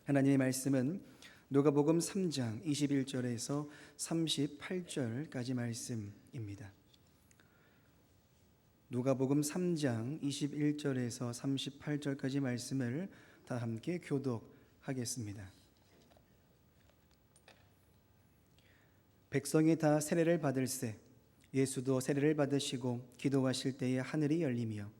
하나님의 말씀은 누가복음 3장 21절에서 38절까지 말씀입니다. 누가복음 3장 21절에서 38절까지 말씀을 다 함께 교독하겠습니다. 백성이 다 세례를 받을새 예수도 세례를 받으시고 기도하실 때에 하늘이 열리며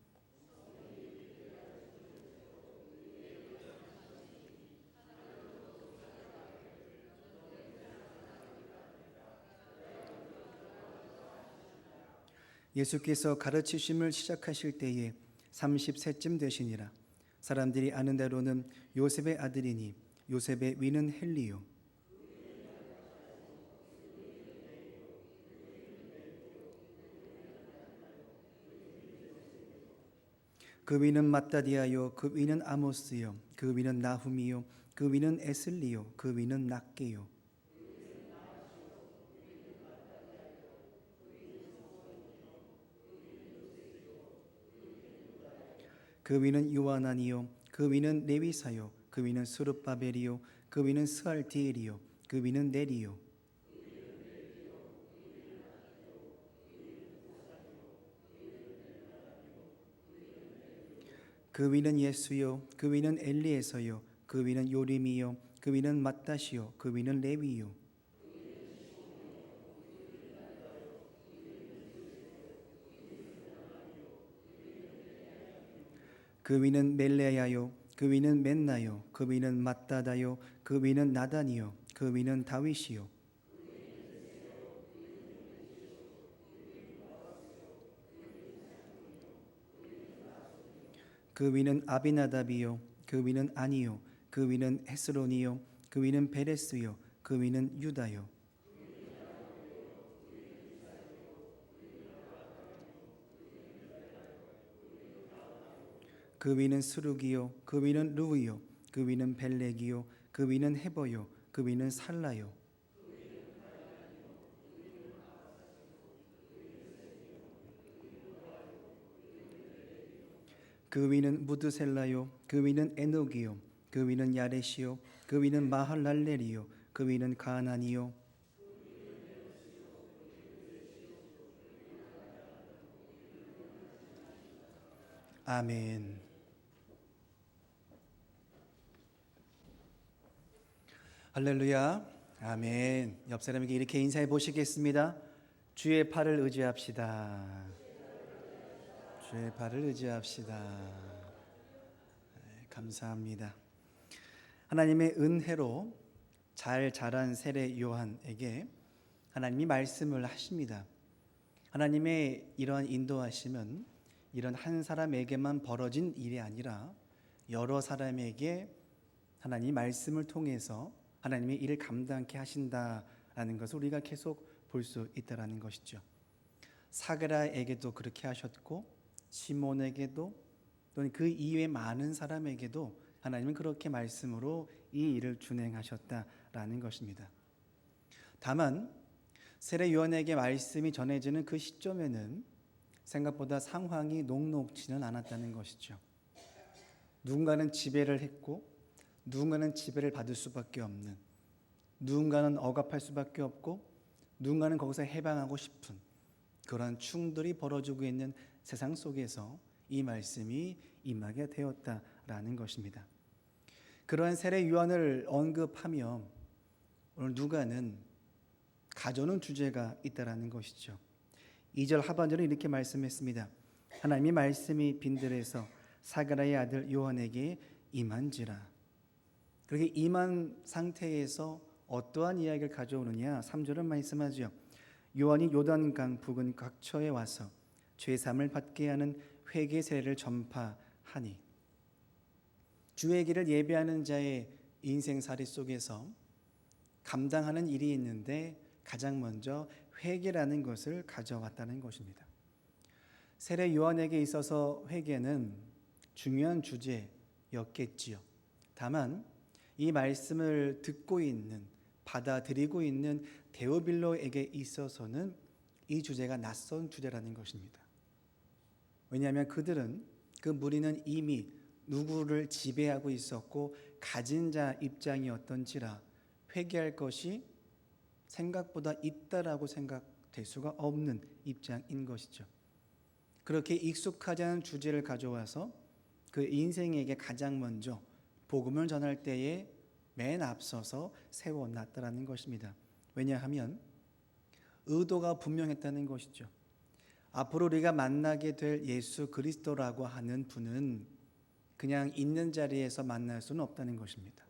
예수께서 가르치심을 시작하실 때에 30세쯤 되시니라. 사람들이 아는 대로는 요셉의 아들이니 요셉의 위는 헬리요 그 위는 마따디아요 그 위는 아모스요 그 위는 나훔이요 그 위는 에슬리요 그 위는 낫게요 그 위는 요하나니요 그 위는 레위사요 그 위는 스룹바벨이요 그 위는 스알디엘이요 그 위는 네리요 그 위는 예수요 그 위는 엘리에서요 그 위는 요림이요 그 위는 맏다시요 그 위는 레위요 그 위는 멜레야요 그 위는 멘나요 그 위는 맏다다요 그 위는 나단이요 그 위는 다윗이요 그 위는 아비나답이요 그 위는 아니요 그 위는 헤스론이요 그 위는 베레스요 그 위는 유다요 그 위는 스룹이요 그 위는 루이요 그 위는 벨렉이요 그 위는 헤버요 그 위는 살라요 그 위는 무드셀라요 그 위는 에녹이요 그 위는 야렛이요 그 위는 마할랄렐이요 그 위는 가나니요 아멘. 할렐루야. 아멘. 옆 사람에게 이렇게 인사해 보시겠습니다. 주의 팔을 의지합시다. 주의 팔을 의지합시다. 네, 감사합니다. 하나님의 은혜로 잘 자란 세례 요한에게 하나님이 말씀을 하십니다. 하나님의 이러한 인도하심은 이런 한 사람에게만 벌어진 일이 아니라 여러 사람에게 하나님이 말씀을 통해서 하나님의 일을 감당케 하신다라는 것을 우리가 계속 볼 수 있다라는 것이죠. 사그라에게도 그렇게 하셨고 시몬에게도 또는 그 이외 많은 사람에게도 하나님은 그렇게 말씀으로 이 일을 준행하셨다라는 것입니다. 다만 세례 요한에게 말씀이 전해지는 그 시점에는 생각보다 상황이 녹록지는 않았다는 것이죠. 누군가는 지배를 했고 누군가는 지배를 받을 수밖에 없는, 누군가는 억압할 수밖에 없고 누군가는 거기서 해방하고 싶은 그러한 충돌이 벌어지고 있는 세상 속에서 이 말씀이 임하게 되었다라는 것입니다. 그러한 세례 요한을 언급하며 오늘 누가는 가져오는 주제가 있다라는 것이죠. 2절 하반절은 이렇게 말씀했습니다. 하나님의 말씀이 빈들에서 사그라의 아들 요한에게 임한지라. 그렇게 임한 상태에서 어떠한 이야기를 가져오느냐 3절은 말씀하죠. 요한이 요단강 부근 각처에 와서 죄사함을 받게 하는 회개 세례를 전파하니, 주의 길을 예배하는 자의 인생살이 속에서 감당하는 일이 있는데 가장 먼저 회개라는 것을 가져왔다는 것입니다. 세례 요한에게 있어서 회개는 중요한 주제였겠지요. 다만 이 말씀을 듣고 있는, 받아들이고 있는 데오빌로에게 있어서는 이 주제가 낯선 주제라는 것입니다. 왜냐하면 그들은, 그 무리는 이미 누구를 지배하고 있었고 가진 자 입장이었던지라 회개할 것이 생각보다 있다라고 생각될 수가 없는 입장인 것이죠. 그렇게 익숙하지 않은 주제를 가져와서 그 인생에게 가장 먼저 복음을 전할 때에 맨 앞서서 세워놨다라는 것입니다. 왜냐하면 의도가 분명했다는 것이죠. 앞으로 우리가 만나게 될 예수 그리스도라고 하는 분은 그냥 있는 자리에서 만날 수는 없다는 것입니다.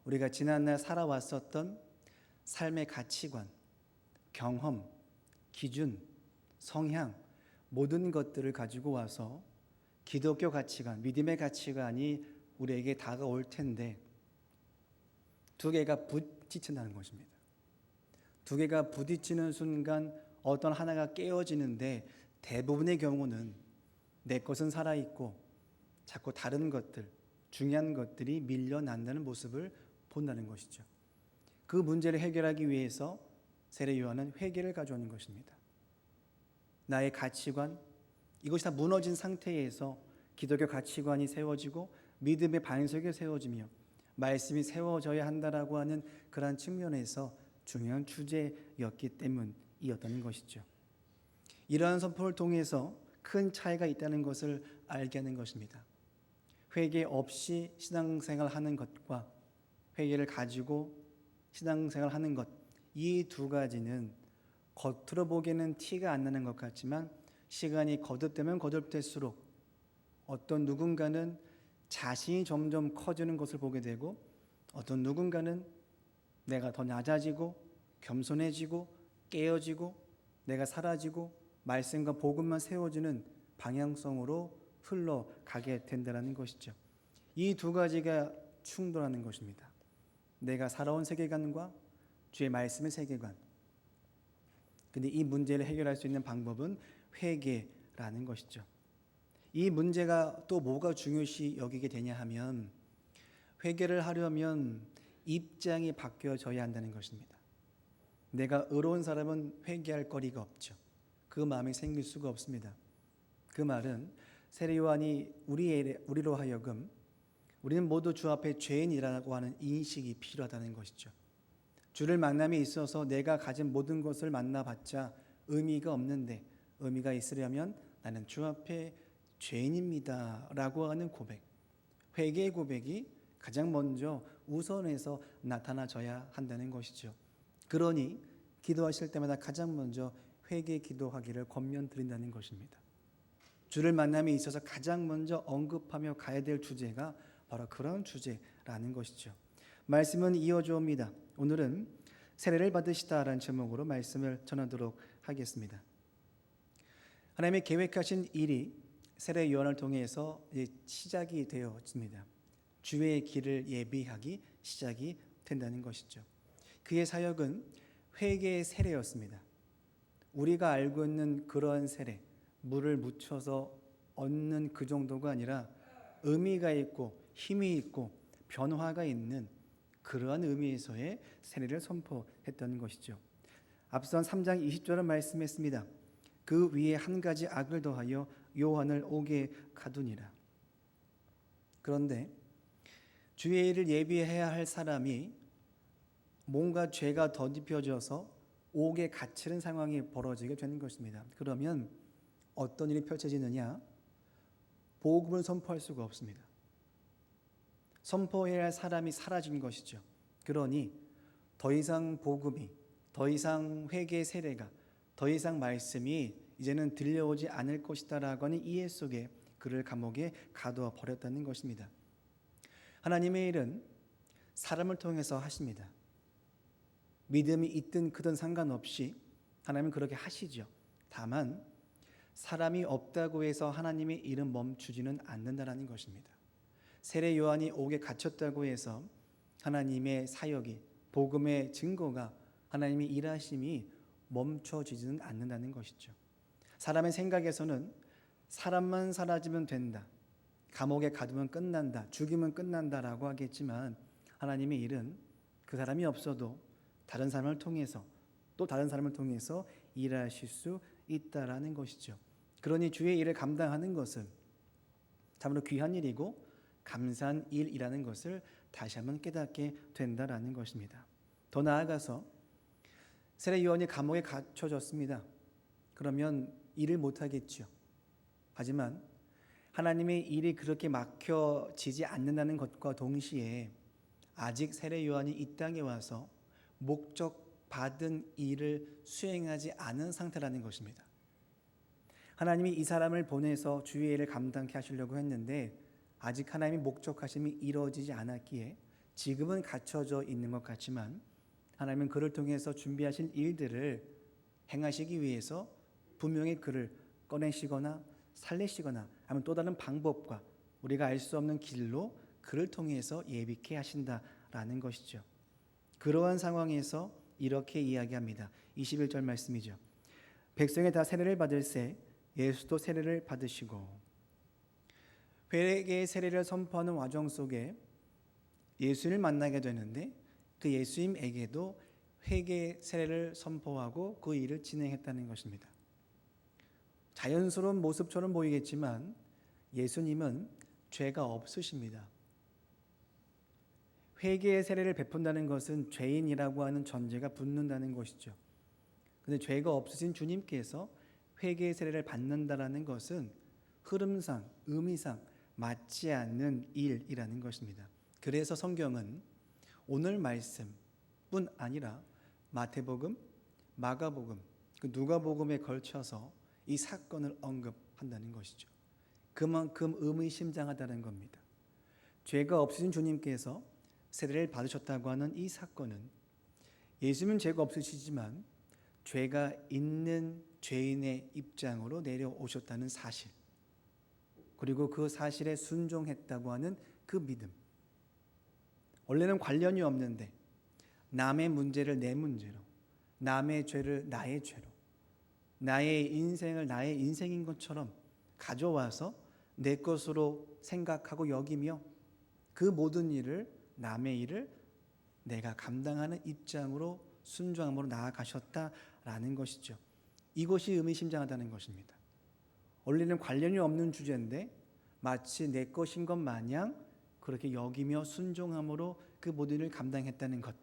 우리가 지난날 살아왔었던 삶의 가치관, 경험, 기준, 성향 모든 것들을 가지고 와서 기독교 가치관, 믿음의 가치관이 우리에게 다가올 텐데 두 개가 부딪힌다는 것입니다. 두 개가 부딪히는 순간 어떤 하나가 깨어지는데 대부분의 경우는 내 것은 살아있고 자꾸 다른 것들, 중요한 것들이 밀려난다는 모습을 본다는 것이죠. 그 문제를 해결하기 위해서 세례 요한은 회개를 가져오는 것입니다. 나의 가치관, 이것이 다 무너진 상태에서 기독교 가치관이 세워지고 믿음의 반석이 세워지며 말씀이 세워져야 한다라고 하는 그러한 측면에서 중요한 주제였기 때문이었다는 것이죠. 이러한 선포를 통해서 큰 차이가 있다는 것을 알게 하는 것입니다. 회개 없이 신앙생활 하는 것과 회개를 가지고 신앙생활 하는 것, 이 두 가지는 겉으로 보기에는 티가 안 나는 것 같지만 시간이 거듭되면 거듭될수록 어떤 누군가는 자신이 점점 커지는 것을 보게 되고 어떤 누군가는 내가 더 낮아지고 겸손해지고 깨어지고 내가 사라지고 말씀과 복음만 세워지는 방향성으로 흘러가게 된다는 것이죠. 이 두 가지가 충돌하는 것입니다. 내가 살아온 세계관과 주의 말씀의 세계관. 근데 이 문제를 해결할 수 있는 방법은 회개라는 것이죠. 이 문제가 또 뭐가 중요시 여기게 되냐 하면 회개를 하려면 입장이 바뀌어져야 한다는 것입니다. 내가 의로운 사람은 회개할 거리가 없죠. 그 마음이 생길 수가 없습니다. 그 말은 세례 요한이 우리로 하여금 우리는 모두 주 앞에 죄인이라고 하는 인식이 필요하다는 것이죠. 주를 만남에 있어서 내가 가진 모든 것을 만나봤자 의미가 없는데 의미가 있으려면 나는 주 앞에 죄인입니다 라고 하는 고백, 회개의 고백이 가장 먼저 우선해서 나타나져야 한다는 것이죠. 그러니 기도하실 때마다 가장 먼저 회개 기도하기를 권면드린다는 것입니다. 주를 만남에 있어서 가장 먼저 언급하며 가야 될 주제가 바로 그런 주제라는 것이죠. 말씀은 이어져 옵니다. 오늘은 세례를 받으시다라는 제목으로 말씀을 전하도록 하겠습니다. 하나님의 계획하신 일이 세례 요한을 통해서 시작이 되었습니다. 주의 길을 예비하기 시작이 된다는 것이죠. 그의 사역은 회개의 세례였습니다. 우리가 알고 있는 그러한 세례, 물을 묻혀서 얻는 그 정도가 아니라 의미가 있고 힘이 있고 변화가 있는 그러한 의미에서의 세례를 선포했던 것이죠. 앞선 3장 20절은 말씀했습니다. 그 위에 한 가지 악을 더하여 요한을 오게 가두니라. 그런데 주의 일을 예비해야 할 사람이 뭔가 죄가 덧입혀져서 옥에 갇히는 상황이 벌어지게 되는 것입니다. 그러면 어떤 일이 펼쳐지느냐? 복음을 선포할 수가 없습니다. 선포해야 할 사람이 사라진 것이죠. 그러니 더 이상 복음이, 더 이상 회개의 세례가, 더 이상 말씀이 이제는 들려오지 않을 것이다라고 하는 이해 속에 그를 감옥에 가두어 버렸다는 것입니다. 하나님의 일은 사람을 통해서 하십니다. 믿음이 있든 크든 상관없이 하나님은 그렇게 하시죠. 다만 사람이 없다고 해서 하나님의 일은 멈추지는 않는다는 것입니다. 세례 요한이 옥에 갇혔다고 해서 하나님의 사역이, 복음의 증거가, 하나님의 일하심이 멈춰지지는 않는다는 것이죠. 사람의 생각에서는 사람만 사라지면 된다, 감옥에 가두면 끝난다, 죽이면 끝난다라고 하겠지만 하나님의 일은 그 사람이 없어도 다른 사람을 통해서 또 다른 사람을 통해서 일하실 수 있다라는 것이죠. 그러니 주의 일을 감당하는 것은 참으로 귀한 일이고 감사한 일이라는 것을 다시 한번 깨닫게 된다라는 것입니다. 더 나아가서 세례 요한이 감옥에 갇혀졌습니다. 그러면 일을 못하겠죠. 하지만 하나님의 일이 그렇게 막혀지지 않는다는 것과 동시에 아직 세례 요한이 이 땅에 와서 목적받은 일을 수행하지 않은 상태라는 것입니다. 하나님이 이 사람을 보내서 주의 일을 감당케 하시려고 했는데 아직 하나님의 목적하심이 이루어지지 않았기에 지금은 갇혀져 있는 것 같지만 하나님은 그를 통해서 준비하신 일들을 행하시기 위해서 분명히 그를 꺼내시거나 살리시거나 아니면 또 다른 방법과 우리가 알 수 없는 길로 그를 통해서 예비케 하신다라는 것이죠. 그러한 상황에서 이렇게 이야기합니다. 21절 말씀이죠. 백성이 다 세례를 받을새 예수도 세례를 받으시고. 회개의 세례를 선포하는 과정 속에 예수님을 만나게 되는데 그 예수님에게도 회개의 세례를 선포하고 그 일을 진행했다는 것입니다. 자연스러운 모습처럼 보이겠지만 예수님은 죄가 없으십니다. 회개의 세례를 베푼다는 것은 죄인이라고 하는 전제가 붙는다는 것이죠. 그런데 죄가 없으신 주님께서 회개의 세례를 받는다라는 것은 흐름상, 의미상 맞지 않는 일이라는 것입니다. 그래서 성경은 오늘 말씀뿐 아니라 마태복음, 마가복음, 누가복음에 걸쳐서 이 사건을 언급한다는 것이죠. 그만큼 의미심장하다는 겁니다. 죄가 없으신 주님께서 세례를 받으셨다고 하는 이 사건은 예수님은 죄가 없으시지만 죄가 있는 죄인의 입장으로 내려오셨다는 사실, 그리고 그 사실에 순종했다고 하는 그 믿음. 원래는 관련이 없는데 남의 문제를 내 문제로, 남의 죄를 나의 죄로, 나의 인생을 나의 인생인 것처럼 가져와서 내 것으로 생각하고 여기며 그 모든 일을, 남의 일을 내가 감당하는 입장으로 순종함으로 나아가셨다라는 것이죠. 이것이 의미심장하다는 것입니다. 원래는 관련이 없는 주제인데 마치 내 것인 것 마냥 그렇게 여기며 순종함으로 그 모든 일을 감당했다는 것.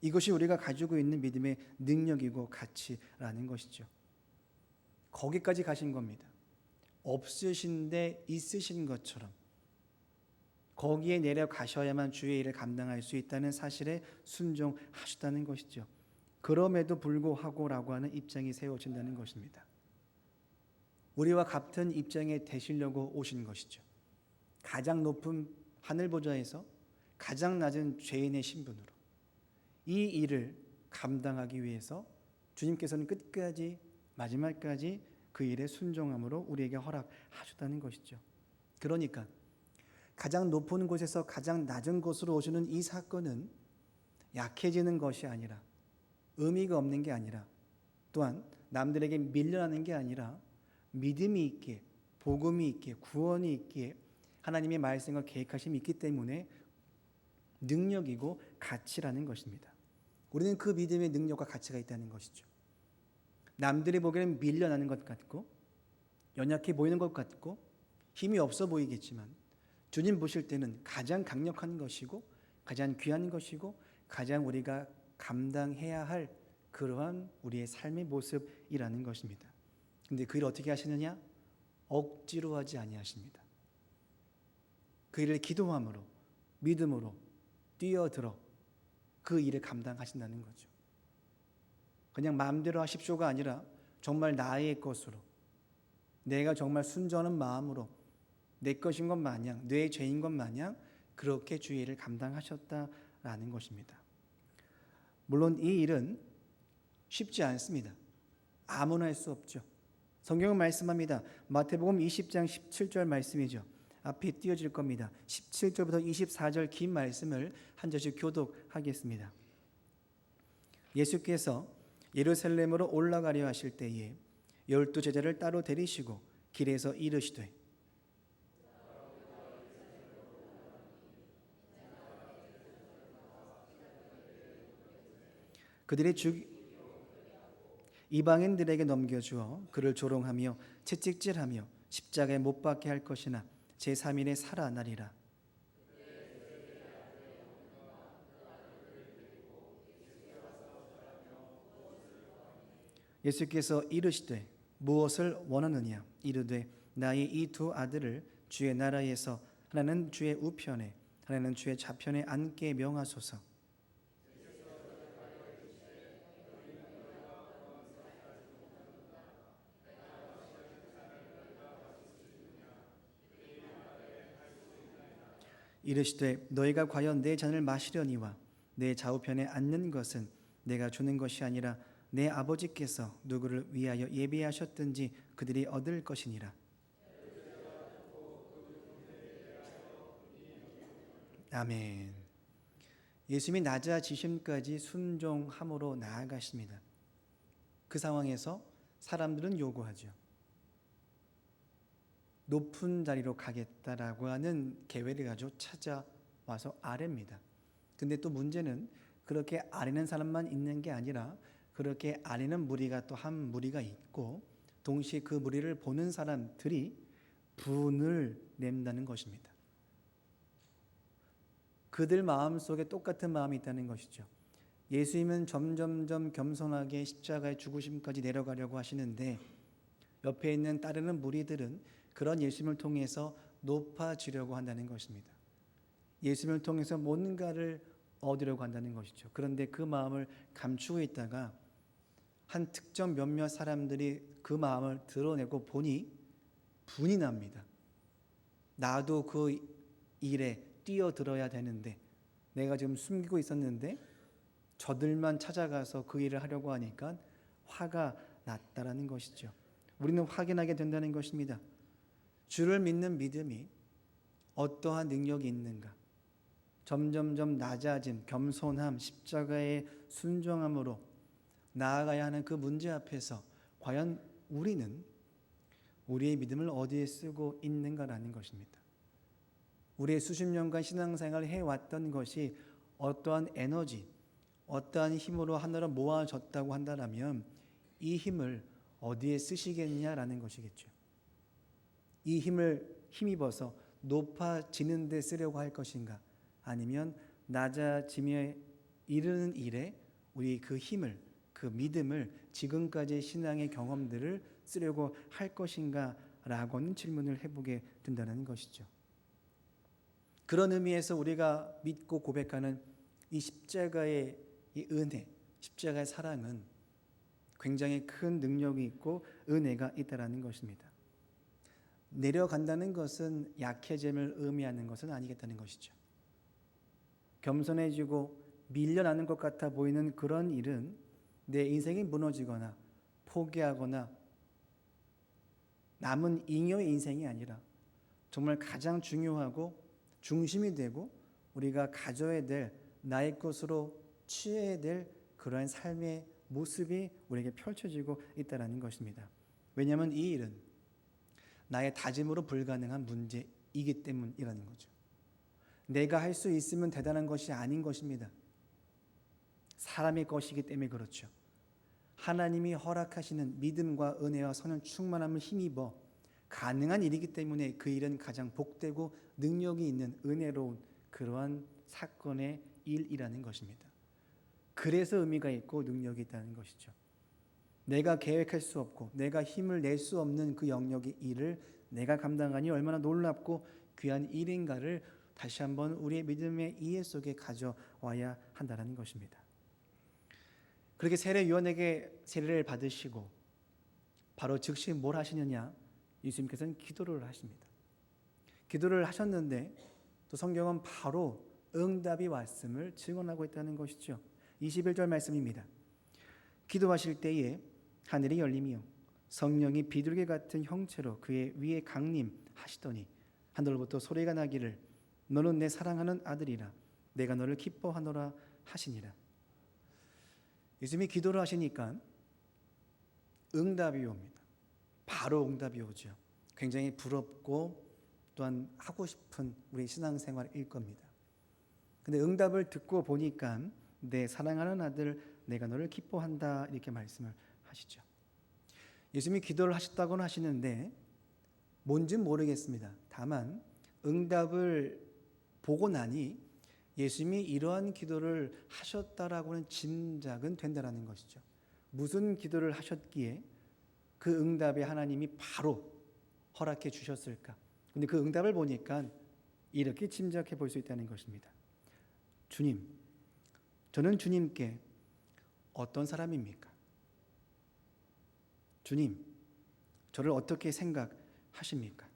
이것이 우리가 가지고 있는 믿음의 능력이고 가치라는 것이죠. 거기까지 가신 겁니다. 없으신데 있으신 것처럼 거기에 내려가셔야만 주의 일을 감당할 수 있다는 사실에 순종하셨다는 것이죠. 그럼에도 불구하고라고 하는 입장이 세워진다는 것입니다. 우리와 같은 입장에 되시려고 오신 것이죠. 가장 높은 하늘 보좌에서 가장 낮은 죄인의 신분으로 이 일을 감당하기 위해서 주님께서는 끝까지 마지막까지 그 일에 순종함으로 우리에게 허락하셨다는 것이죠. 그러니까 가장 높은 곳에서 가장 낮은 곳으로 오시는 이 사건은 약해지는 것이 아니라, 의미가 없는 게 아니라, 또한 남들에게 밀려나는 게 아니라 믿음이 있기에, 복음이 있기에, 구원이 있기에 하나님의 말씀과 계획하심이 있기 때문에 능력이고 가치라는 것입니다. 우리는 그 믿음의 능력과 가치가 있다는 것이죠. 남들이 보기에는 밀려나는 것 같고 연약해 보이는 것 같고 힘이 없어 보이겠지만 주님 보실 때는 가장 강력한 것이고 가장 귀한 것이고 가장 우리가 감당해야 할 그러한 우리의 삶의 모습이라는 것입니다. 근데 그 일을 어떻게 하시느냐? 억지로 하지 아니하십니다. 그 일을 기도함으로, 믿음으로 뛰어들어 그 일을 감당하신다는 거죠. 그냥 마음대로 하십시오가 아니라 정말 나의 것으로, 내가 정말 순전한 마음으로 내 것인 것 마냥, 내 죄인 것 마냥 그렇게 주의 일을 감당하셨다라는 것입니다. 물론 이 일은 쉽지 않습니다. 아무나 할 수 없죠. 성경은 말씀합니다. 마태복음 20장 17절 말씀이죠. 앞에 띄어질 겁니다. 17절부터 24절 긴 말씀을 한 절씩 교독하겠습니다. 예수께서 예루살렘으로 올라가려 하실 때에 12 제자를 따로 데리시고 길에서 이르시되 그들의 이방인들에게 넘겨주어 그를 조롱하며 채찍질하며 십자가에 못 박게 할 것이나 제3일에 살아나리라. 예수께서 이르시되 무엇을 원하느냐 이르되 나의 이 두 아들을 주의 나라에서 하나는 주의 우편에 하나는 주의 좌편에 앉게 명하소서. 이르시되 너희가 과연 내 잔을 마시려니와 내 좌우편에 앉는 것은 내가 주는 것이 아니라 내 아버지께서 누구를 위하여 예비하셨든지 그들이 얻을 것이니라. 아멘. 예수님이 낮아지심까지 순종함으로 나아가십니다. 그 상황에서 사람들은 요구하죠. 높은 자리로 가겠다라고 하는 계획을 가지고 찾아와서 아래입니다. 근데 또 문제는 그렇게 아래는 사람만 있는 게 아니라 그렇게 아래는 무리가 또 한 무리가 있고 동시에 그 무리를 보는 사람들이 분을 낸다는 것입니다. 그들 마음속에 똑같은 마음이 있다는 것이죠. 예수님은 점점점 겸손하게 십자가의 죽으심까지 내려가려고 하시는데 옆에 있는 따르는 무리들은 그런 예수님을 통해서 높아지려고 한다는 것입니다. 예수님을 통해서 뭔가를 얻으려고 한다는 것이죠. 그런데 그 마음을 감추고 있다가 한 특정 몇몇 사람들이 그 마음을 드러내고 보니 분이 납니다. 나도 그 일에 뛰어들어야 되는데 내가 지금 숨기고 있었는데 저들만 찾아가서 그 일을 하려고 하니까 화가 났다라는 것이죠. 우리는 확인하게 된다는 것입니다. 주를 믿는 믿음이 어떠한 능력이 있는가? 점점점 낮아짐, 겸손함, 십자가의 순종함으로 나아가야 하는 그 문제 앞에서 과연 우리는 우리의 믿음을 어디에 쓰고 있는가라는 것입니다. 우리의 수십 년간 신앙생활을 해왔던 것이 어떠한 에너지, 어떠한 힘으로 하나로 모아졌다고 한다면 이 힘을 어디에 쓰시겠냐라는 것이겠죠. 이 힘을 힘입어서 높아지는 데 쓰려고 할 것인가, 아니면 낮아짐에 이르는 일에 우리 그 힘을, 그 믿음을, 지금까지의 신앙의 경험들을 쓰려고 할 것인가 라고는 질문을 해보게 된다는 것이죠. 그런 의미에서 우리가 믿고 고백하는 이 십자가의 이 은혜, 십자가의 사랑은 굉장히 큰 능력이 있고 은혜가 있다라는 것입니다. 내려간다는 것은 약해짐을 의미하는 것은 아니겠다는 것이죠. 겸손해지고 밀려나는 것 같아 보이는 그런 일은 내 인생이 무너지거나 포기하거나 남은 잉여의 인생이 아니라 정말 가장 중요하고 중심이 되고 우리가 가져야 될, 나의 것으로 취해야 될 그러한 삶의 모습이 우리에게 펼쳐지고 있다는 것입니다. 왜냐하면 이 일은 나의 다짐으로 불가능한 문제이기 때문이라는 거죠. 내가 할 수 있으면 대단한 것이 아닌 것입니다. 사람의 것이기 때문에 그렇죠. 하나님이 허락하시는 믿음과 은혜와 선한 충만함을 힘입어 가능한 일이기 때문에 그 일은 가장 복되고 능력이 있는 은혜로운 그러한 사건의 일이라는 것입니다. 그래서 의미가 있고 능력이 있다는 것이죠. 내가 계획할 수 없고 내가 힘을 낼 수 없는 그 영역의 일을 내가 감당하니 얼마나 놀랍고 귀한 일인가를 다시 한번 우리의 믿음의 이해 속에 가져와야 한다는 것입니다. 그렇게 세례요한에게 세례를 받으시고 바로 즉시 뭘 하시느냐? 예수님께서는 기도를 하십니다. 기도를 하셨는데 또 성경은 바로 응답이 왔음을 증언하고 있다는 것이죠. 21절 말씀입니다. 기도하실 때에 하늘이 열리며 성령이 비둘기 같은 형체로 그의 위에 강림하시더니 하늘로부터 소리가 나기를 너는 내 사랑하는 아들이라 내가 너를 기뻐하노라 하시니라. 예수님이 기도를 하시니까 응답이 옵니다. 바로 응답이 오죠. 굉장히 부럽고 또한 하고 싶은 우리 신앙생활일 겁니다. 근데 응답을 듣고 보니까 내 사랑하는 아들 내가 너를 기뻐한다 이렇게 말씀을 하시죠. 예수님이 기도를 하셨다고는 하시는데 뭔지는 모르겠습니다. 다만 응답을 보고 나니 예수님이 이러한 기도를 하셨다라고는 짐작은 된다라는 것이죠. 무슨 기도를 하셨기에 그 응답에 하나님이 바로 허락해 주셨을까? 근데 그 응답을 보니까 이렇게 짐작해 볼 수 있다는 것입니다. 주님, 저는 주님께 어떤 사람입니까? 주님, 저를 어떻게 생각하십니까?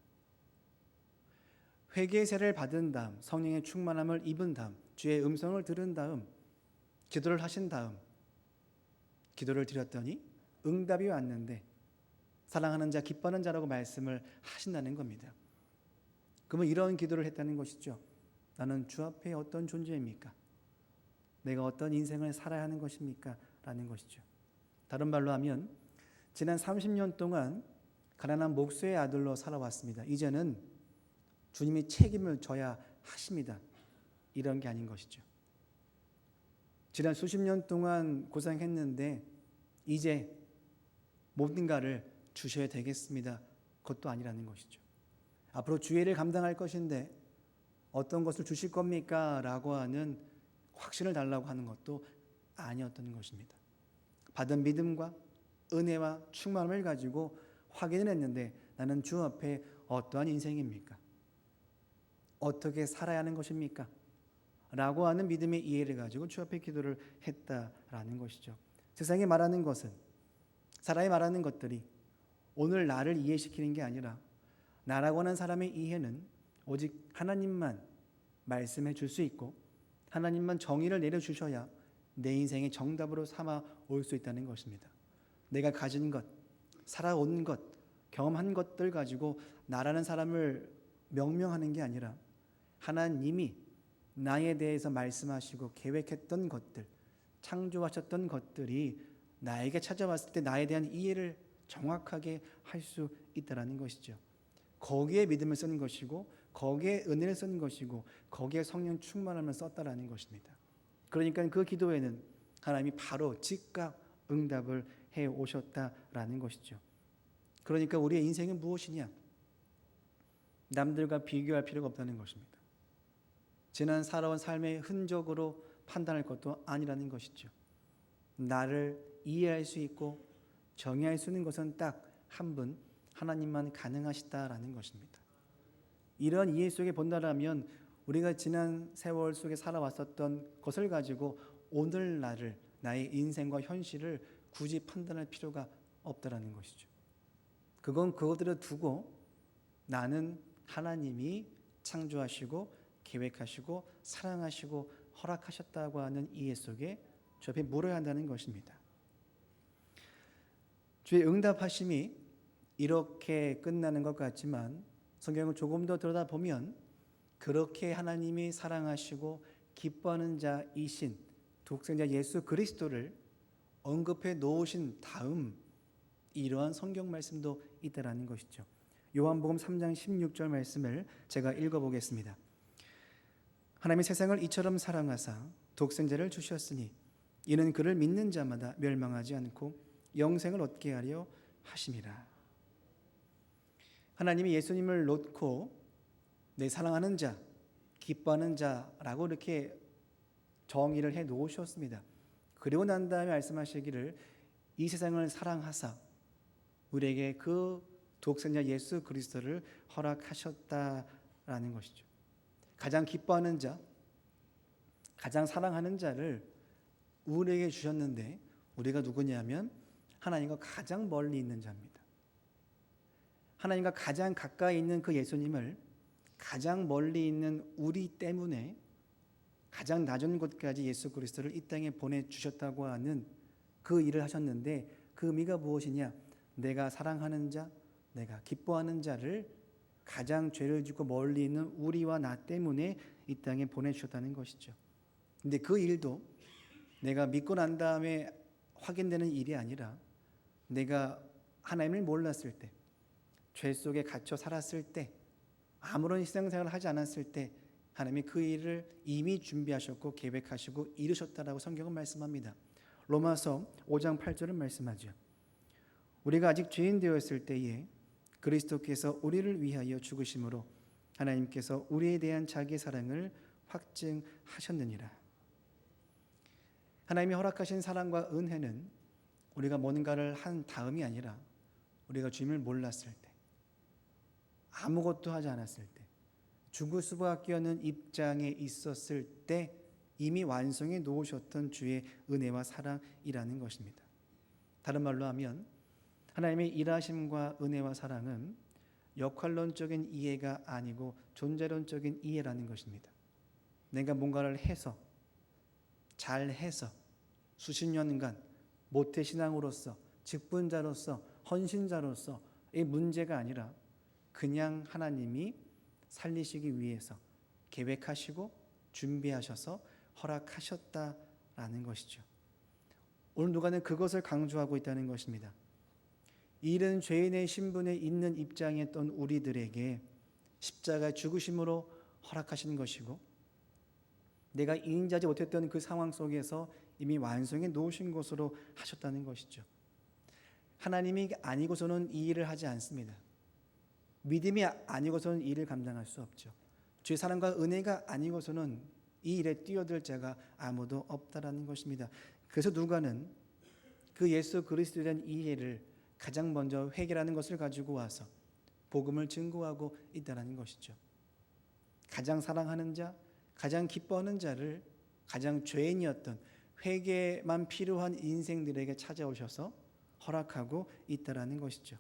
회개의 세례를 받은 다음, 성령의 충만함을 입은 다음, 주의 음성을 들은 다음, 기도를 하신 다음, 기도를 드렸더니 응답이 왔는데 사랑하는 자, 기뻐하는 자라고 말씀을 하신다는 겁니다. 그러면 이런 기도를 했다는 것이죠. 나는 주 앞에 어떤 존재입니까? 내가 어떤 인생을 살아야 하는 것입니까? 라는 것이죠. 다른 말로 하면 지난 30년 동안 가난한 목수의 아들로 살아왔습니다. 이제는 주님이 책임을 져야 하십니다. 이런 게 아닌 것이죠. 지난 수십 년 동안 고생했는데 이제 뭔가를 주셔야 되겠습니다. 그것도 아니라는 것이죠. 앞으로 주의를 감당할 것인데 어떤 것을 주실 겁니까? 라고 하는 확신을 달라고 하는 것도 아니었던 것입니다. 받은 믿음과 은혜와 충만함을 가지고 확인을 했는데 나는 주 앞에 어떠한 인생입니까? 어떻게 살아야 하는 것입니까? 라고 하는 믿음의 이해를 가지고 주 앞에 기도를 했다라는 것이죠. 세상이 말하는 것은, 사람이 말하는 것들이 오늘 나를 이해시키는 게 아니라 나라고 하는 사람의 이해는 오직 하나님만 말씀해 줄 수 있고 하나님만 정의를 내려주셔야 내 인생의 정답으로 삼아 올 수 있다는 것입니다. 내가 가진 것, 살아온 것, 경험한 것들 가지고 나라는 사람을 명명하는 게 아니라 하나님이 나에 대해서 말씀하시고 계획했던 것들, 창조하셨던 것들이 나에게 찾아왔을 때 나에 대한 이해를 정확하게 할 수 있다는 것이죠. 거기에 믿음을 쓰는 것이고 거기에 은혜를 쓰는 것이고 거기에 성령 충만함을 썼다라는 것입니다. 그러니까 그 기도에는 하나님이 바로 즉각 응답을 해 오셨다라는 것이죠. 그러니까 우리의 인생은 무엇이냐? 남들과 비교할 필요가 없다는 것입니다. 지난 살아온 삶의 흔적으로 판단할 것도 아니라는 것이죠. 나를 이해할 수 있고 정의할 수 있는 것은 딱 한 분, 하나님만 가능하시다라는 것입니다. 이런 이해 속에 본다라면 우리가 지난 세월 속에 살아왔었던 것을 가지고 오늘날을, 나의 인생과 현실을 굳이 판단할 필요가 없다라는 것이죠. 그건 그것들을 두고 나는 하나님이 창조하시고 계획하시고 사랑하시고 허락하셨다고 하는 이해 속에 주 앞에 물어야 한다는 것입니다. 주의 응답하심이 이렇게 끝나는 것 같지만 성경을 조금 더 들여다보면 그렇게 하나님이 사랑하시고 기뻐하는 자이신 독생자 예수 그리스도를 언급해 놓으신 다음 이러한 성경 말씀도 있다라는 것이죠. 요한복음 3장 16절 말씀을 제가 읽어보겠습니다. 하나님이 세상을 이처럼 사랑하사 독생자를 주셨으니 이는 그를 믿는 자마다 멸망하지 않고 영생을 얻게 하려 하심이라. 하나님이 예수님을 놓고 내 사랑하는 자, 기뻐하는 자라고 이렇게 정의를 해 놓으셨습니다. 그리고 난 다음에 말씀하시기를 이 세상을 사랑하사 우리에게 그 독생자 예수 그리스도를 허락하셨다라는 것이죠. 가장 기뻐하는 자, 가장 사랑하는 자를 우리에게 주셨는데 우리가 누구냐면 하나님과 가장 멀리 있는 자입니다. 하나님과 가장 가까이 있는 그 예수님을 가장 멀리 있는 우리 때문에 가장 낮은 곳까지 예수 그리스도를 이 땅에 보내주셨다고 하는 그 일을 하셨는데 그 의미가 무엇이냐? 내가 사랑하는 자, 내가 기뻐하는 자를 가장 죄를 짓고 멀리 있는 우리와 나 때문에 이 땅에 보내주셨다는 것이죠. 근데 그 일도 내가 믿고 난 다음에 확인되는 일이 아니라 내가 하나님을 몰랐을 때, 죄 속에 갇혀 살았을 때, 아무런 신앙생활을 하지 않았을 때 하나님이 그 일을 이미 준비하셨고 계획하시고 이루셨다라고 성경은 말씀합니다. 로마서 5장 8절은 말씀하죠. 우리가 아직 죄인 되었을 때에 그리스도께서 우리를 위하여 죽으심으로 하나님께서 우리에 대한 자기의 사랑을 확증하셨느니라. 하나님이 허락하신 사랑과 은혜는 우리가 뭔가를 한 다음이 아니라 우리가 주님을 몰랐을 때, 아무것도 하지 않았을 때, 죽을 수밖에 없는 입장에 있었을 때 이미 완성해 놓으셨던 주의 은혜와 사랑이라는 것입니다. 다른 말로 하면 하나님의 일하심과 은혜와 사랑은 역할론적인 이해가 아니고 존재론적인 이해라는 것입니다. 내가 뭔가를 해서, 잘해서 수십 년간 모태신앙으로서, 직분자로서, 헌신자로서 이 문제가 아니라 그냥 하나님이 살리시기 위해서 계획하시고 준비하셔서 허락하셨다라는 것이죠. 오늘 누가는 그것을 강조하고 있다는 것입니다. 이른 죄인의 신분에 있는 입장에 있던 우리들에게 십자가의 죽으심으로 허락하시는 것이고, 내가 인자지 못했던 그 상황 속에서 이미 완성해 놓으신 것으로 하셨다는 것이죠. 하나님이 아니고서는 이 일을 하지 않습니다. 믿음이 아니고서는 이 일을 감당할 수 없죠. 주의 사랑과 은혜가 아니고서는 이 일에 뛰어들 자가 아무도 없다라는 것입니다. 그래서 누가는 그 예수 그리스도에 대한 이해를 가장 먼저 회개라는 것을 가지고 와서 복음을 증거하고 있다는 것이죠. 가장 사랑하는 자, 가장 기뻐하는 자를 가장 죄인이었던 회개만 필요한 인생들에게 찾아오셔서 허락하고 있다는 것이죠.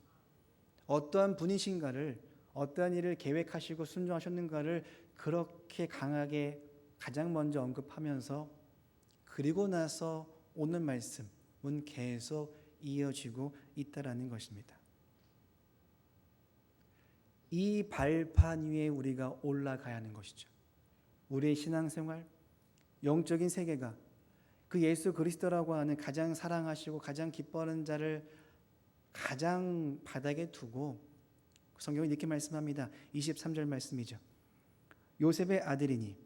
어떠한 분이신가를, 어떠한 일을 계획하시고 순종하셨는가를 그렇게 강하게 가장 먼저 언급하면서 그리고 나서 오늘 말씀은 계속 이어지고 있다는 것입니다. 이 발판 위에 우리가 올라가야 하는 것이죠. 우리의 신앙생활, 영적인 세계가 그 예수 그리스도라고 하는 가장 사랑하시고 가장 기뻐하는 자를 가장 바닥에 두고 성경은 이렇게 말씀합니다. 23절 말씀이죠. 요셉의 아들이니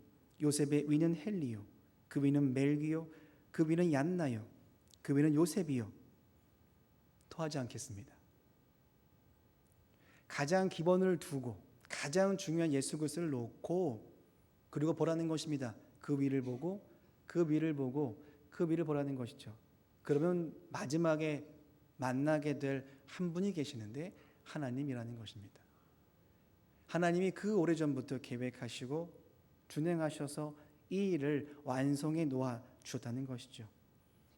요셉의 위는 헬리요, 그 위는 멜기요, 그 위는 얀나요, 그 위는 요셉이요. 토하지 않겠습니다. 가장 기본을 두고 가장 중요한 예수 그리스도를 놓고 그리고 보라는 것입니다. 그 위를 보고 그 위를 보고 그 위를 보라는 것이죠. 그러면 마지막에 만나게 될 한 분이 계시는데 하나님이라는 것입니다. 하나님이 그 오래전부터 계획하시고 준행하셔서 이 일을 완성해 놓아 주셨다는 것이죠.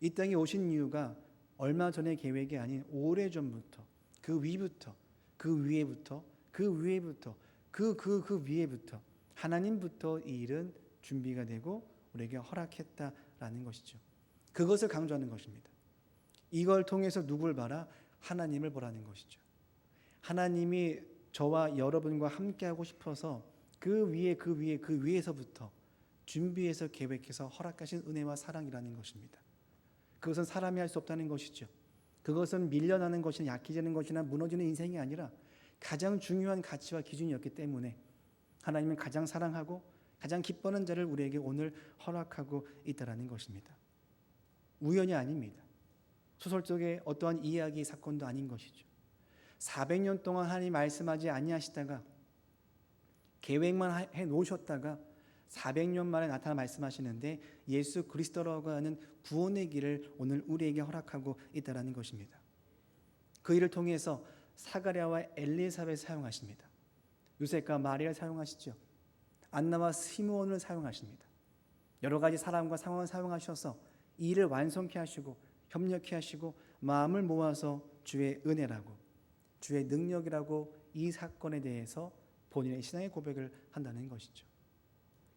이 땅에 오신 이유가 얼마 전의 계획이 아닌 오래전부터 그 위부터 그 위에부터 그 위에부터 그 위에부터 하나님부터 이 일은 준비가 되고 우리에게 허락했다라는 것이죠. 그것을 강조하는 것입니다. 이걸 통해서 누굴 봐라? 하나님을 보라는 것이죠. 하나님이 저와 여러분과 함께하고 싶어서 그 위에 그 위에 그 위에서부터 준비해서 계획해서 허락하신 은혜와 사랑이라는 것입니다. 그것은 사람이 할 수 없다는 것이죠. 그것은 밀려나는 것이나 약해지는 것이나 무너지는 인생이 아니라 가장 중요한 가치와 기준이었기 때문에 하나님은 가장 사랑하고 가장 기뻐하는 자를 우리에게 오늘 허락하고 있다는 것입니다. 우연이 아닙니다. 소설 속의 어떠한 이야기 사건도 아닌 것이죠. 400년 동안 하나님 말씀하지 아니하시다가 계획만 해 놓으셨다가 400년 만에 나타나 말씀하시는데 예수 그리스도라고 하는 구원의 길을 오늘 우리에게 허락하고 있다는 것입니다. 그 일을 통해서 사가랴와 엘리사벳을 사용하십니다. 요셉과 마리아를 사용하시죠. 안나와 시므온을 사용하십니다. 여러 가지 사람과 상황을 사용하셔서 이 일을 완성케 하시고 협력케 하시고 마음을 모아서 주의 은혜라고 주의 능력이라고 이 사건에 대해서 본인의 신앙의 고백을 한다는 것이죠.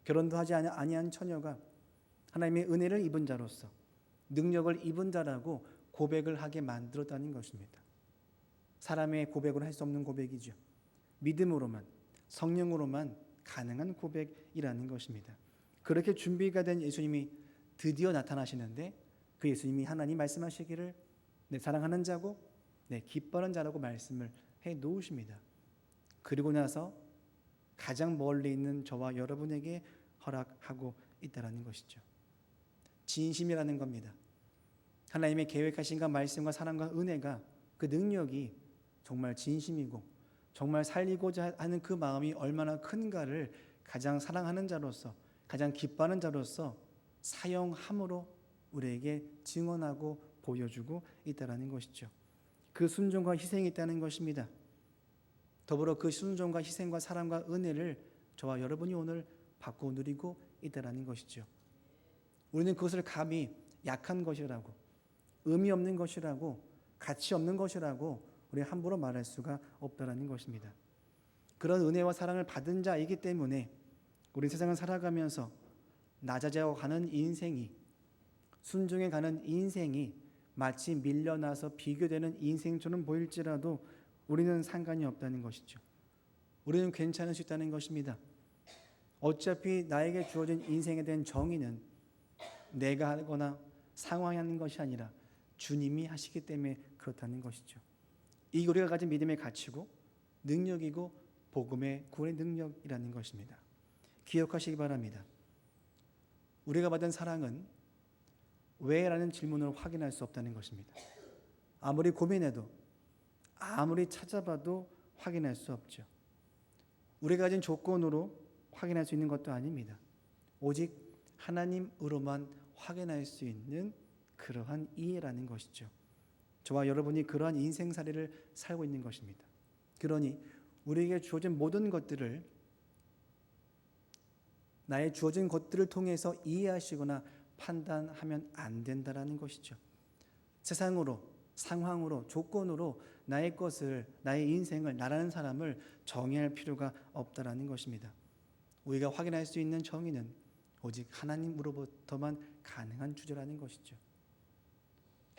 결혼도 하지 아니한 처녀가 하나님의 은혜를 입은 자로서 능력을 입은 자라고 고백을 하게 만들었다는 것입니다. 사람의 고백으로 할 수 없는 고백이죠. 믿음으로만 성령으로만 가능한 고백이라는 것입니다. 그렇게 준비가 된 예수님이 드디어 나타나시는데 그 예수님이 하나님 말씀하시기를 내 사랑하는 자고 내 기뻐하는 자라고 말씀을 해 놓으십니다. 그리고 나서 가장 멀리 있는 저와 여러분에게 허락하고 있다는 것이죠. 진심이라는 겁니다. 하나님의 계획하신가 말씀과 사랑과 은혜가 그 능력이 정말 진심이고 정말 살리고자 하는 그 마음이 얼마나 큰가를 가장 사랑하는 자로서 가장 기뻐하는 자로서 사용함으로 우리에게 증언하고 보여주고 있다는 것이죠. 그 순종과 희생이 있다는 것입니다. 더불어 그 순종과 희생과 사랑과 은혜를 저와 여러분이 오늘 받고 누리고 있다는 것이죠. 우리는 그것을 감히 약한 것이라고, 의미 없는 것이라고, 가치 없는 것이라고 우리 함부로 말할 수가 없다는 것입니다. 그런 은혜와 사랑을 받은 자이기 때문에 우리 세상을 살아가면서 낮아져 가는 인생이, 순종해 가는 인생이 마치 밀려나서 비교되는 인생처럼 보일지라도 우리는 상관이 없다는 것이죠. 우리는 괜찮을 수 있다는 것입니다. 어차피 나에게 주어진 인생에 대한 정의는 내가 하거나 상황이 하는 것이 아니라 주님이 하시기 때문에 그렇다는 것이죠. 이게 우리가 가진 믿음의 가치고 능력이고 복음의 구원의 능력이라는 것입니다. 기억하시기 바랍니다. 우리가 받은 사랑은 왜? 라는 질문을 확인할 수 없다는 것입니다. 아무리 고민해도 아무리 찾아봐도 확인할 수 없죠. 우리가 가진 조건으로 확인할 수 있는 것도 아닙니다. 오직 하나님으로만 확인할 수 있는 그러한 이해라는 것이죠. 저와 여러분이 그러한 인생살이를 살고 있는 것입니다. 그러니 우리에게 주어진 모든 것들을 나의 주어진 것들을 통해서 이해하시거나 판단하면 안 된다라는 것이죠. 세상으로, 상황으로, 조건으로 나의 것을, 나의 인생을, 나라는 사람을 정의할 필요가 없다라는 것입니다. 우리가 확인할 수 있는 정의는 오직 하나님으로부터만 가능한 주제라는 것이죠.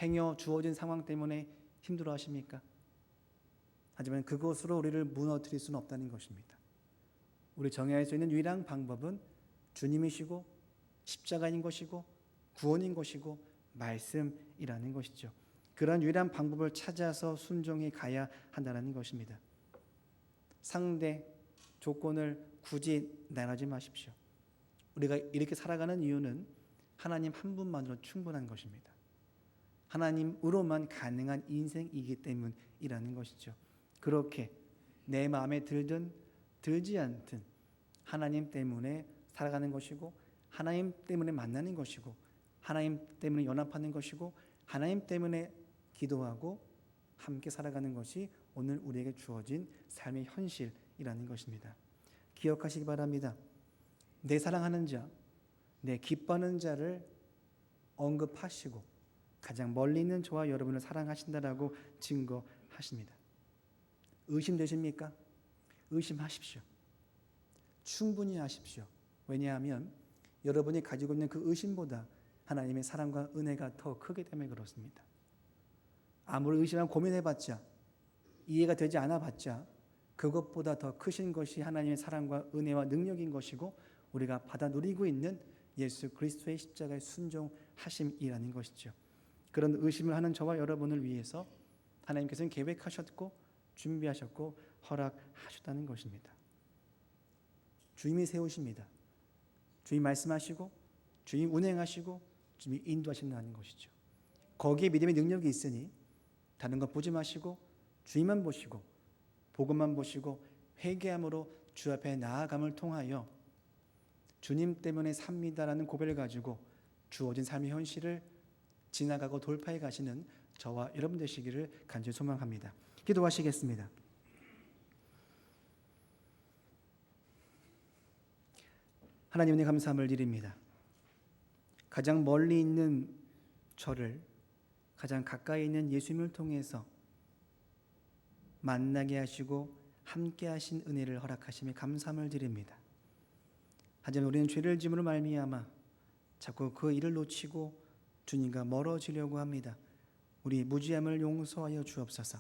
행여 주어진 상황 때문에 힘들어 하십니까? 하지만 그것으로 우리를 무너뜨릴 수는 없다는 것입니다. 우리 정의할 수 있는 유일한 방법은 주님이시고 십자가인 것이고 구원인 것이고 말씀이라는 것이죠. 그런 유일한 방법을 찾아서 순종해 가야 한다는 것입니다. 상대, 조건을 굳이 나누지 마십시오. 우리가 이렇게 살아가는 이유는 하나님 한 분만으로 충분한 것입니다. 하나님으로만 가능한 인생이기 때문이라는 것이죠. 그렇게 내 마음에 들든 들지 않든 하나님 때문에 살아가는 것이고 하나님 때문에 만나는 것이고 하나님 때문에 연합하는 것이고 하나님 때문에 기도하고 함께 살아가는 것이 오늘 우리에게 주어진 삶의 현실이라는 것입니다. 기억하시기 바랍니다. 내 사랑하는 자, 내 기뻐하는 자를 언급하시고 가장 멀리 있는 저와 여러분을 사랑하신다라고 증거하십니다. 의심되십니까? 의심하십시오. 충분히 하십시오. 왜냐하면 여러분이 가지고 있는 그 의심보다 하나님의 사랑과 은혜가 더 크기 때문에 그렇습니다. 아무리 의심하고 고민해봤자, 이해가 되지 않아봤자 그것보다 더 크신 것이 하나님의 사랑과 은혜와 능력인 것이고 우리가 받아 누리고 있는 예수 그리스도의 십자가의 순종하심이라는 것이죠. 그런 의심을 하는 저와 여러분을 위해서 하나님께서는 계획하셨고 준비하셨고 허락하셨다는 것입니다. 주님이 세우십니다. 주님 말씀하시고 주님 운행하시고 주님 인도하신다는 것이죠. 거기에 믿음의 능력이 있으니 다른 것 보지 마시고 주님만 보시고 복음만 보시고 회개함으로 주 앞에 나아감을 통하여 주님 때문에 삽니다라는 고백을 가지고 주어진 삶의 현실을 지나가고 돌파해 가시는 저와 여러분 되시기를 간절히 소망합니다. 기도하시겠습니다. 하나님 은혜 감사함을 드립니다. 가장 멀리 있는 저를 가장 가까이 있는 예수님을 통해서 만나게 하시고 함께 하신 은혜를 허락하심에 감사함을 드립니다. 하지만 우리는 죄를 지음으로 말미암아 자꾸 그 일을 놓치고 주님과 멀어지려고 합니다. 우리 무지함을 용서하여 주옵소서.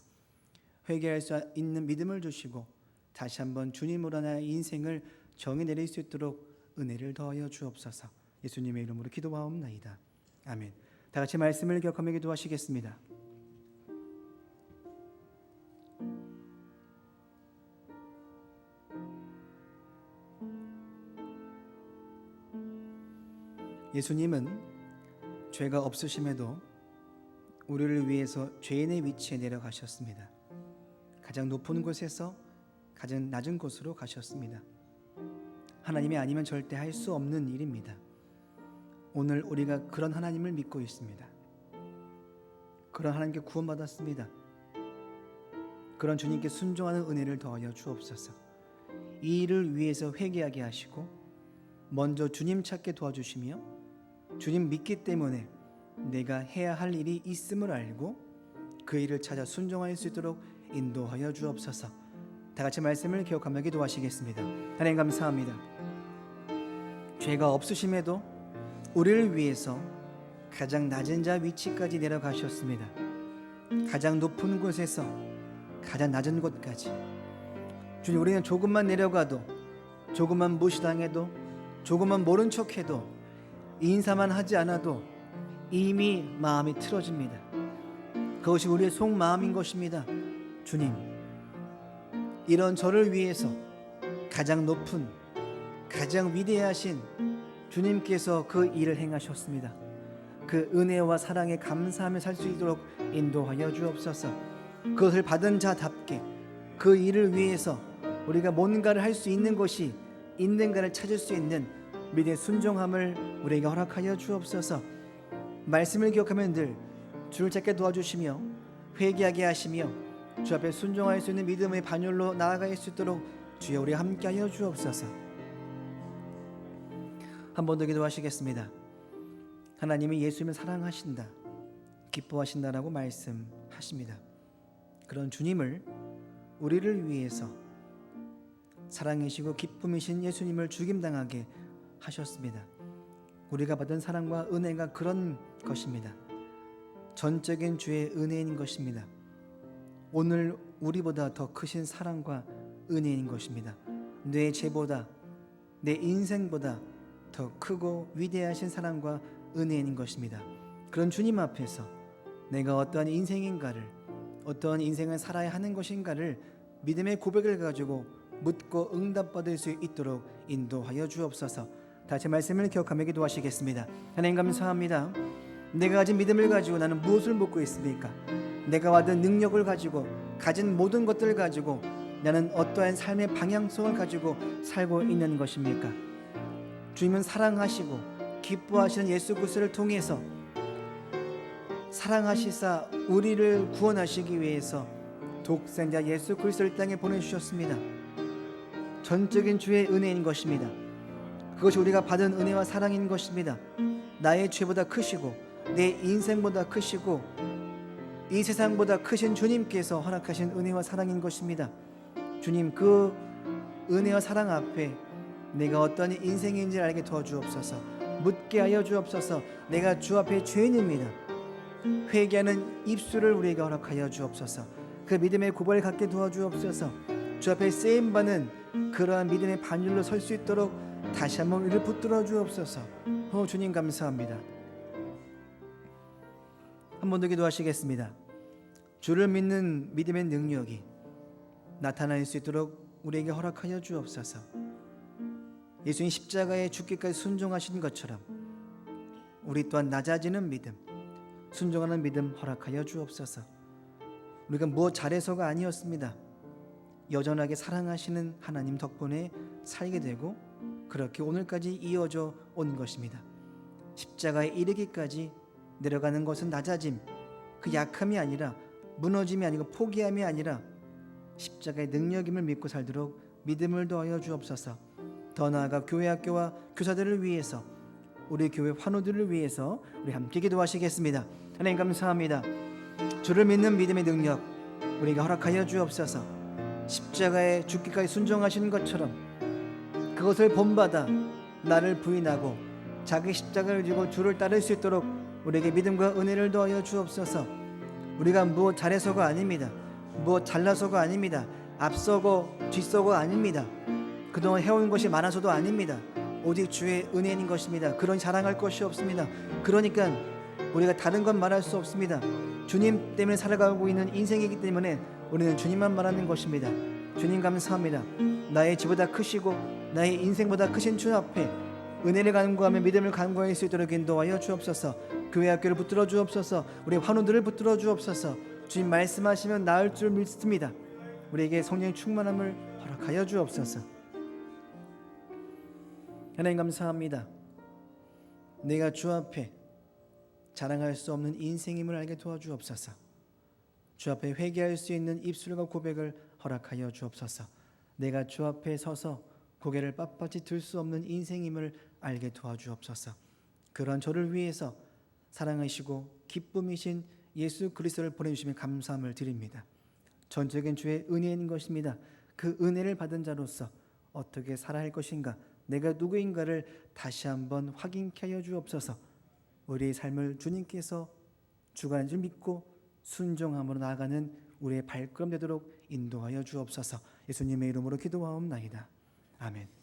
회개할 수 있는 믿음을 주시고 다시 한번 주님으로 나의 인생을 정의 내릴 수 있도록 은혜를 더하여 주옵소서. 예수님의 이름으로 기도하옵나이다. 아멘. 다 같이 말씀을 기억하며 기도하시겠습니다. 예수님은 죄가 없으심에도 우리를 위해서 죄인의 위치에 내려가셨습니다. 가장 높은 곳에서 가장 낮은 곳으로 가셨습니다. 하나님이 아니면 절대 할 수 없는 일입니다. 오늘 우리가 그런 하나님을 믿고 있습니다. 그런 하나님께 구원받았습니다. 그런 주님께 순종하는 은혜를 더하여 주옵소서. 이 일을 위해서 회개하게 하시고 먼저 주님 찾게 도와주시며 주님 믿기 때문에 내가 해야 할 일이 있음을 알고 그 일을 찾아 순종할 수 있도록 인도하여 주옵소서. 다 같이 말씀을 기억하며 기도하시겠습니다. 하나님 감사합니다. 죄가 없으심에도 우리를 위해서 가장 낮은 자 위치까지 내려가셨습니다. 가장 높은 곳에서 가장 낮은 곳까지. 주님, 우리는 조금만 내려가도, 조금만 무시당해도, 조금만 모른 척해도, 인사만 하지 않아도 이미 마음이 틀어집니다. 그것이 우리의 속마음인 것입니다. 주님, 이런 저를 위해서 가장 높은, 가장 위대하신 주님께서 그 일을 행하셨습니다. 그 은혜와 사랑에 감사하며 살 수 있도록 인도하여 주옵소서. 그것을 받은 자답게 그 일을 위해서 우리가 뭔가를 할 수 있는 것이 있는가를 찾을 수 있는 믿음의 순종함을 우리에게 허락하여 주옵소서. 말씀을 기억하면 늘 주를 찾게 도와주시며 회개하게 하시며 주 앞에 순종할 수 있는 믿음의 반열로 나아갈 수 있도록 주여 우리 함께하여 주옵소서. 한 번 더 기도하시겠습니다. 하나님이 예수님을 사랑하신다, 기뻐하신다라고 말씀하십니다. 그런 주님을 우리를 위해서 사랑이시고 기쁨이신 예수님을 죽임당하게 하셨습니다. 우리가 받은 사랑과 은혜가 그런 것입니다. 전적인 주의 은혜인 것입니다. 오늘 우리보다 더 크신 사랑과 은혜인 것입니다. 내 죄보다, 내 인생보다 더 크고 위대하신 사랑과 은혜인 것입니다. 그런 주님 앞에서 내가 어떠한 인생인가를, 어떠한 인생을 살아야 하는 것인가를 믿음의 고백을 가지고 묻고 응답받을 수 있도록 인도하여 주옵소서. 다시 말씀을 기억하며 기도하시겠습니다. 하나님 감사합니다. 내가 가진 믿음을 가지고 나는 무엇을 묻고 있습니까? 내가 받은 능력을 가지고, 가진 모든 것들을 가지고 나는 어떠한 삶의 방향성을 가지고 살고 있는 것입니까? 주님은 사랑하시고 기뻐하시는 예수 그리스도를 통해서 사랑하시사 우리를 구원하시기 위해서 독생자 예수 그리스도를 땅에 보내주셨습니다. 전적인 주의 은혜인 것입니다. 그것이 우리가 받은 은혜와 사랑인 것입니다. 나의 죄보다 크시고 내 인생보다 크시고 이 세상보다 크신 주님께서 허락하신 은혜와 사랑인 것입니다. 주님, 그 은혜와 사랑 앞에 내가 어떤 인생인지를 알게 도와주옵소서. 묻게 하여 주옵소서. 내가 주 앞에 죄인입니다. 회개하는 입술을 우리에게 허락하여 주옵소서. 그 믿음의 고백을 갖게 도와주옵소서. 주 앞에 쓰임받는 그러한 믿음의 반열로 설 수 있도록 다시 한번 우리를 붙들어 주옵소서. 주님 감사합니다. 한 번 더 기도하시겠습니다. 주를 믿는 믿음의 능력이 나타날 수 있도록 우리에게 허락하여 주옵소서. 예수님 십자가에 죽기까지 순종하신 것처럼 우리 또한 낮아지는 믿음, 순종하는 믿음 허락하여 주옵소서. 우리가 무엇 잘해서가 아니었습니다. 여전하게 사랑하시는 하나님 덕분에 살게 되고 그렇게 오늘까지 이어져 온 것입니다. 십자가에 이르기까지 내려가는 것은 낮아짐, 그 약함이 아니라, 무너짐이 아니고 포기함이 아니라 십자가의 능력임을 믿고 살도록 믿음을 더하여 주옵소서. 더 나아가 교회 학교와 교사들을 위해서, 우리 교회 환우들을 위해서 우리 함께 기도하시겠습니다. 하나님 감사합니다. 주를 믿는 믿음의 능력 우리에게 허락하여 주옵소서. 십자가에 죽기까지 순종하신 것처럼 그것을 본받아 나를 부인하고 자기 십자가를 지고 주를 따를 수 있도록 우리에게 믿음과 은혜를 더하여 주옵소서. 우리가 무엇 잘해서가 아닙니다. 무엇 잘나서가 아닙니다. 앞서고 뒤서고 아닙니다. 그동안 해온 것이 많아서도 아닙니다. 오직 주의 은혜인 것입니다. 그런 자랑할 것이 없습니다. 그러니까 우리가 다른 건 말할 수 없습니다. 주님 때문에 살아가고 있는 인생이기 때문에 우리는 주님만 말하는 것입니다. 주님 감사합니다. 나의 죄보다 크시고 나의 인생보다 크신 주 앞에 은혜를 간구하며 믿음을 간구할 수 있도록 인도하여 주옵소서. 교회 학교를 붙들어 주옵소서. 우리 환우들을 붙들어 주옵소서. 주님 말씀하시면 나을 줄 믿습니다. 우리에게 성령의 충만함을 허락하여 주옵소서. 하나님 감사합니다. 내가 주 앞에 자랑할 수 없는 인생임을 알게 도와주옵소서. 주 앞에 회개할 수 있는 입술과 고백을 허락하여 주옵소서. 내가 주 앞에 서서 고개를 빳빳이 들 수 없는 인생임을 알게 도와주옵소서. 그런 저를 위해서 사랑하시고 기쁨이신 예수 그리스도를 보내주시면 감사함을 드립니다. 전적인 주의 은혜인 것입니다. 그 은혜를 받은 자로서 어떻게 살아야 할 것인가, 내가 누구인가를 다시 한번 확인케 하여 주옵소서. 우리의 삶을 주님께서 주관하는 줄 믿고 순종함으로 나아가는 우리의 발걸음 되도록 인도하여 주옵소서. 예수님의 이름으로 기도하옵나이다. 아멘.